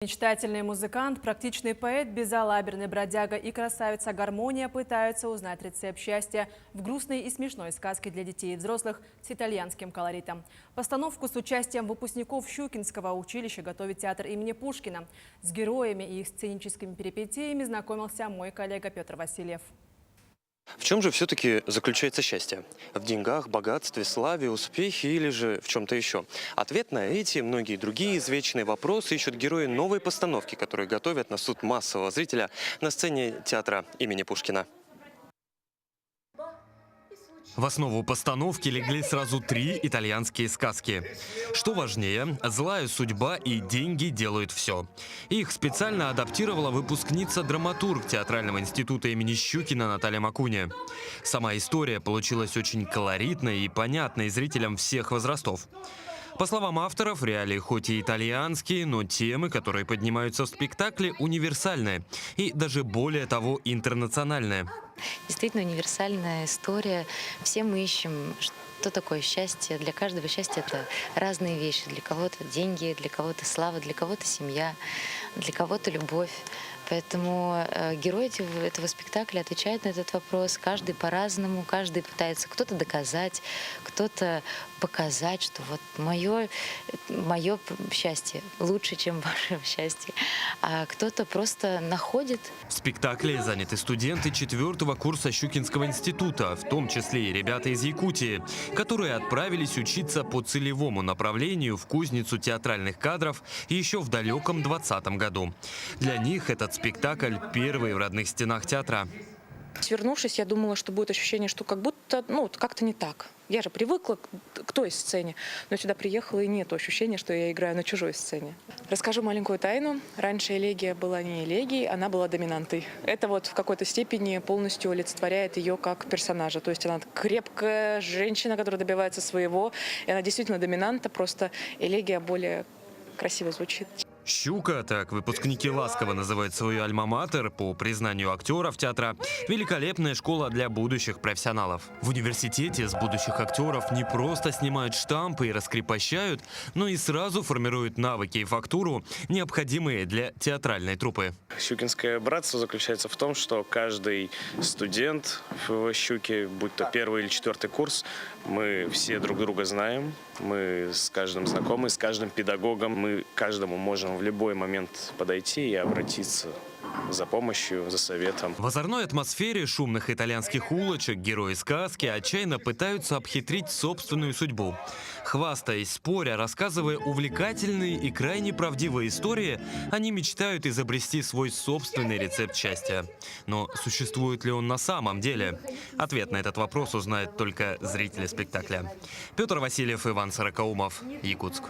Мечтательный музыкант, практичный поэт, безалаберный бродяга и красавица Гармония пытаются узнать рецепт счастья в грустной и смешной сказке для детей и взрослых с итальянским колоритом. Постановку с участием выпускников Щукинского училища готовит театр имени Пушкина. С героями и их сценическими перипетиями знакомился мой коллега Петр Васильев. В чем же все-таки заключается счастье? В деньгах, богатстве, славе, успехе или же в чем-то еще? Ответ на эти и многие другие извечные вопросы ищут герои новой постановки, которые готовят на суд массового зрителя на сцене театра имени Пушкина. В основу постановки легли сразу 3 итальянские сказки. Что важнее, злая судьба и деньги делают все. Их специально адаптировала выпускница-драматург театрального института имени Щукина Наталья Макуня. Сама история получилась очень колоритной и понятной зрителям всех возрастов. По словам авторов, реалии хоть и итальянские, но темы, которые поднимаются в спектакле, универсальные и даже более того интернациональные. Действительно универсальная история. Все мы ищем, что такое счастье. Для каждого счастье — это разные вещи. Для кого-то деньги, для кого-то слава, для кого-то семья, для кого-то любовь. Поэтому герой этого спектакля отвечает на этот вопрос. Каждый по-разному, каждый пытается кто-то доказать, кто-то показать, что вот мое счастье лучше, чем ваше счастье. А кто-то просто находит. В спектакле заняты студенты 4-го курса Щукинского института, в том числе и ребята из Якутии, которые отправились учиться по целевому направлению в кузницу театральных кадров еще в далеком 2020 году. Для них этот спектакль первый в родных стенах театра. Свернувшись, я думала, что будет ощущение, что как будто, как-то не так. Я же привыкла к той сцене, но сюда приехала, и нет ощущения, что я играю на чужой сцене. Расскажу маленькую тайну. Раньше элегия была не элегией, она была доминантой. Это вот в какой-то степени полностью олицетворяет ее как персонажа. То есть она крепкая женщина, которая добивается своего, и она действительно доминанта, просто элегия более красиво звучит. «Щука», так выпускники ласково называют свою альма-матер, по признанию актеров театра, великолепная школа для будущих профессионалов. В университете с будущих актеров не просто снимают штампы и раскрепощают, но и сразу формируют навыки и фактуру, необходимые для театральной труппы. Щукинское братство заключается в том, что каждый студент в «Щуке», будь то 1-й или 4-й курс, мы все друг друга знаем, мы с каждым знакомы, с каждым педагогом, мы каждому можем в любой момент подойти и обратиться за помощью, за советом. В озорной атмосфере шумных итальянских улочек герои сказки отчаянно пытаются обхитрить собственную судьбу. Хвастаясь, споря, рассказывая увлекательные и крайне правдивые истории, они мечтают изобрести свой собственный рецепт счастья. Но существует ли он на самом деле? Ответ на этот вопрос узнают только зрители спектакля. Петр Васильев, Иван Сорокаумов, Якутск.